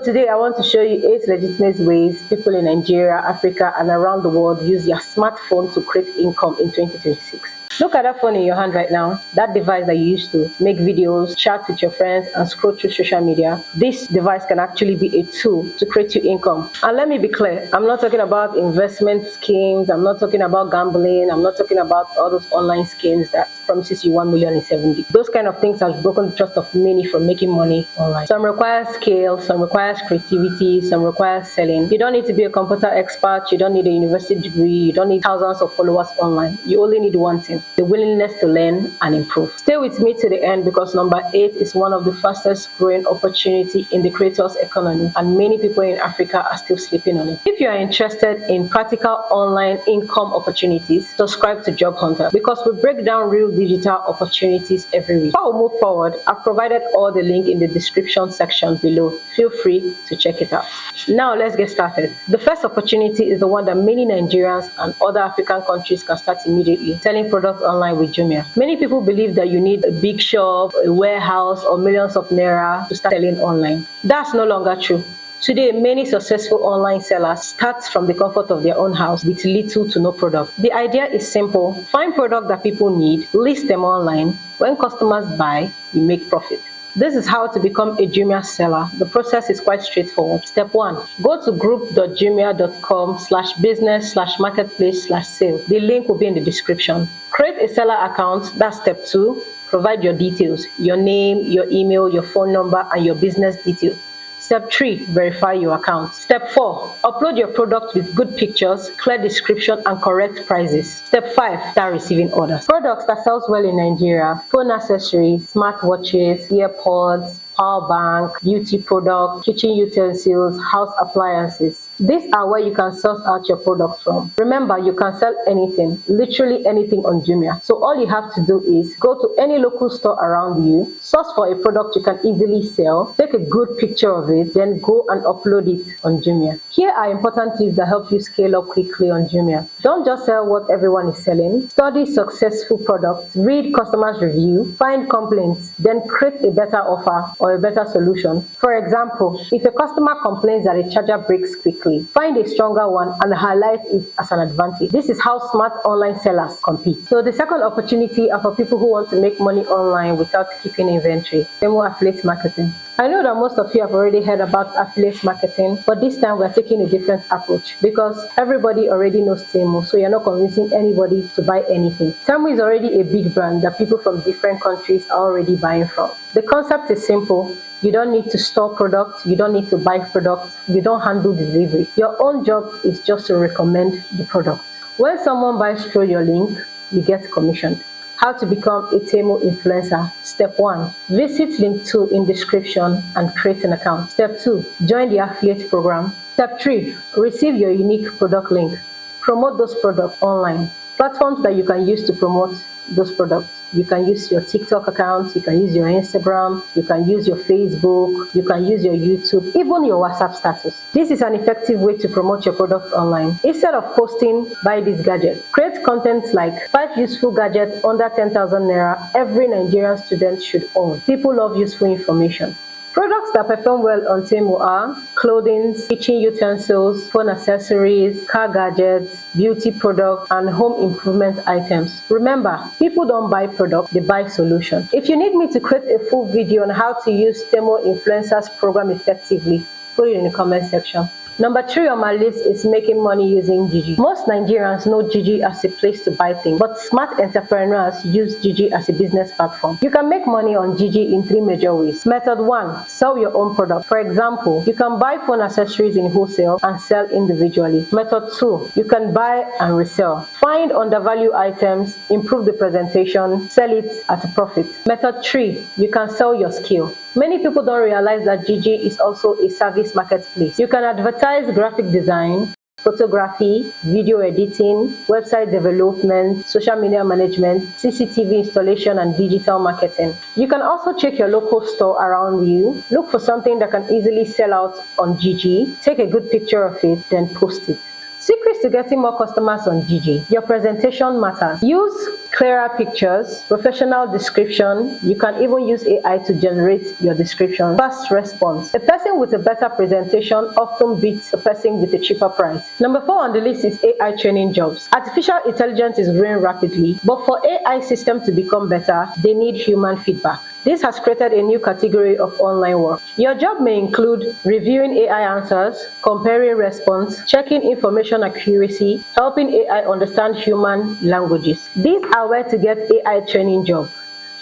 Today I want to show you 8 legitimate ways people in Nigeria, Africa and around the world use their smartphone to create income in 2026. Look at that phone in your hand right now, that device that you use to make videos, chat with your friends and scroll through social media. This device can actually be a tool to create you income. And let me be clear, I'm not talking about investment schemes, I'm not talking about gambling, I'm not talking about all those online schemes that promises you 1 million in 7 days. Those kind of things have broken the trust of many from making money online. Some require skill, some requires creativity, some requires selling. You don't need to be a computer expert, you don't need a university degree, you don't need thousands of followers online. You only need one thing: the willingness to learn and improve. Stay with me to the end because number 8 is one of the fastest growing opportunity in the creators economy and many people in Africa are still sleeping on it. If you are interested in practical online income opportunities, subscribe to Job Hunter because we break down real digital opportunities every week. Before we move forward, I've provided all the link in the description section below. Feel free to check it out. Now let's get started. The first opportunity is the one that many Nigerians and other African countries can start immediately: selling products online with Jumia. Many people believe that you need a big shop, a warehouse, or millions of naira to start selling online. That's no longer true. Today, many successful online sellers start from the comfort of their own house with little to no product. The idea is simple: find products that people need, list them online. When customers buy, you make profit. This is how to become a Jumia seller. The process is quite straightforward. Step 1. Go to group.jumia.com/business/marketplace/sale. The link will be in the description. Create a seller account. That's step 2. Provide your details: your name, your email, your phone number, and your business details. Step 3. Verify your account. Step 4. Upload your product with good pictures, clear description, and correct prices. Step 5. Start receiving orders. Products that sells well in Nigeria: phone accessories, smartwatches, earpods, power bank, beauty products, kitchen utensils, house appliances. These are where you can source out your products from. Remember, you can sell anything, literally anything on Jumia. So all you have to do is go to any local store around you, source for a product you can easily sell, take a good picture of it, then go and upload it on Jumia. Here are important tips that help you scale up quickly on Jumia. Don't just sell what everyone is selling. Study successful products, read customers' review, find complaints, then create a better offer or a better solution. For example, if a customer complains that a charger breaks quickly, find a stronger one and highlight it as an advantage. This is how smart online sellers compete. So the second opportunity are for people who want to make money online without keeping inventory: Temu affiliate marketing. I know that most of you have already heard about affiliate marketing, but this time we're taking a different approach because everybody already knows Temu, so you're not convincing anybody to buy anything. Temu is already a big brand that people from different countries are already buying from. The concept is simple. You don't need to store products, you don't need to buy products, you don't handle delivery. Your own job is just to recommend the product. When someone buys through your link, you get commissioned. How to become a Temu influencer. Step 1. Visit link 2 in description and create an account. Step 2. Join the affiliate program. Step 3. Receive your unique product link. Promote those products online. Platforms that you can use to promote those products: you can use your TikTok account, you can use your Instagram, you can use your Facebook, you can use your YouTube, even your WhatsApp status. This is an effective way to promote your product online. Instead of posting "buy this gadget," create content like 5 useful gadgets under 10,000 naira every Nigerian student should own. People love useful information. Products that perform well on Temu are clothing, kitchen utensils, phone accessories, car gadgets, beauty products, and home improvement items. Remember, people don't buy products, they buy solutions. If you need me to create a full video on how to use Temu Influencers program effectively, put it in the comment section. Number 3 on my list is making money using Jiji. Most Nigerians know Jiji as a place to buy things, but smart entrepreneurs use Jiji as a business platform. You can make money on Jiji in 3 major ways. Method 1, sell your own product. For example, you can buy phone accessories in wholesale and sell individually. Method 2, you can buy and resell. Find undervalued items, improve the presentation, sell it at a profit. Method 3, you can sell your skill. Many people don't realize that Jiji is also a service marketplace. You can advertise graphic design, photography, video editing, website development, social media management, CCTV installation, and digital marketing. You can also check your local store around you, look for something that can easily sell out on Jiji, take a good picture of it, then post it. Secrets to getting more customers on Jiji. Your presentation matters. Use clearer pictures, professional description. You can even use AI to generate your description. Fast response. A person with a better presentation often beats a person with a cheaper price. Number 4 on the list is AI training jobs. Artificial intelligence is growing rapidly, but for AI systems to become better, they need human feedback. This has created a new category of online work. Your job may include reviewing AI answers, comparing response, checking information accuracy, helping AI understand human languages. These are where to get AI training job.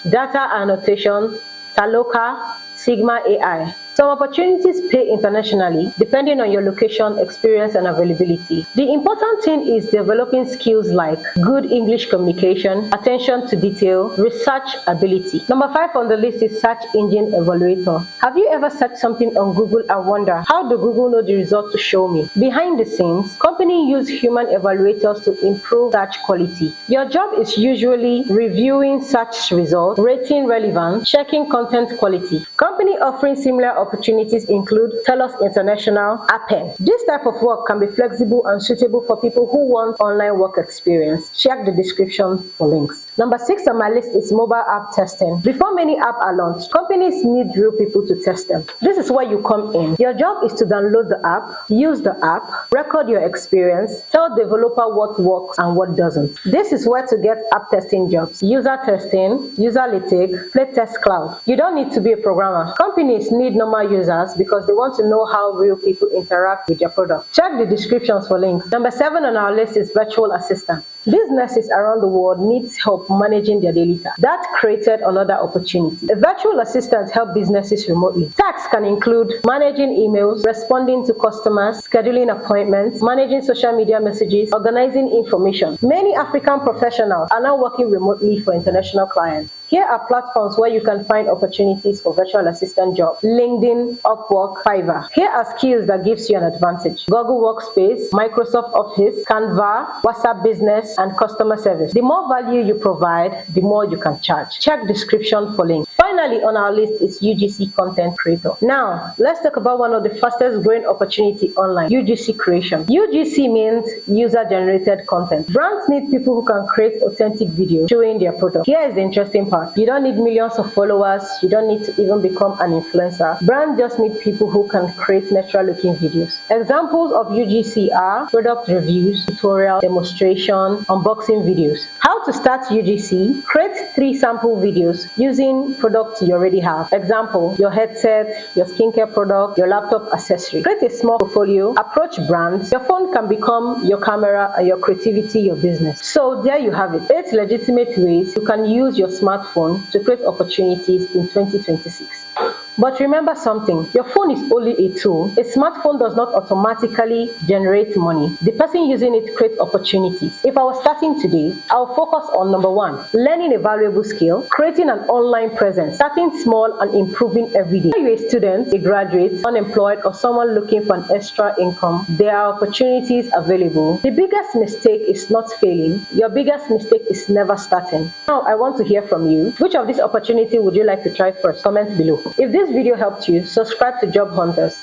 DataAnnotation, Toloka, Sigma AI. Some opportunities pay internationally depending on your location, experience, and availability. The important thing is developing skills like good English communication, attention to detail, research ability. Number 5 on the list is search engine evaluator. Have you ever searched something on Google and wonder, how do Google know the result to show me? Behind the scenes, companies use human evaluators to improve search quality. Your job is usually reviewing search results, rating relevance, checking content quality. Company offering similar opportunities include TELUS International, Appen. This type of work can be flexible and suitable for people who want online work experience. Check the description for links. Number 6 on my list is mobile app testing. Before many apps are launched, companies need real people to test them. This is where you come in. Your job is to download the app, use the app, record your experience, tell developer what works and what doesn't. This is where to get app testing jobs. UserTesting, Userlytics, PlaytestCloud. You don't need to be a programmer. Companies need normal users because they want to know how real people interact with their product. Check the descriptions for links. Number 7 on our list is virtual assistant. Businesses around the world need help managing their data. That created another opportunity. A virtual assistant helps businesses remotely. Tasks can include managing emails, responding to customers, scheduling appointments, managing social media messages, organizing information. Many African professionals are now working remotely for international clients. Here are platforms where you can find opportunities for virtual assistant jobs. LinkedIn, Upwork, Fiverr. Here are skills that gives you an advantage. Google Workspace, Microsoft Office, Canva, WhatsApp Business, and customer service. The more value you provide, the more you can charge. Check description for links. Finally on our list is UGC Content Creator. Now, let's talk about one of the fastest growing opportunity online, UGC creation. UGC means user-generated content. Brands need people who can create authentic videos showing their product. Here is the interesting part. You don't need millions of followers. You don't need to even become an influencer. Brands just need people who can create natural-looking videos. Examples of UGC are product reviews, tutorial, demonstration, unboxing videos. How to start UGC? Create 3 sample videos using products you already have. Example, your headset, your skincare product, your laptop accessory. Create a small portfolio, approach brands. Your phone can become your camera and your creativity your business. So there you have it. 8 legitimate ways you can use your smartphone to create opportunities in 2026. But remember something, your phone is only a tool. A smartphone does not automatically generate money. The person using it creates opportunities. If I was starting today, I'll focus on number 1, learning a valuable skill, creating an online presence, starting small and improving every day. If you're a student, a graduate, unemployed, or someone looking for an extra income, there are opportunities available. The biggest mistake is not failing. Your biggest mistake is never starting. Now, I want to hear from you. Which of these opportunities would you like to try first? Comment below. If this video helped you, subscribe to Job Hunters.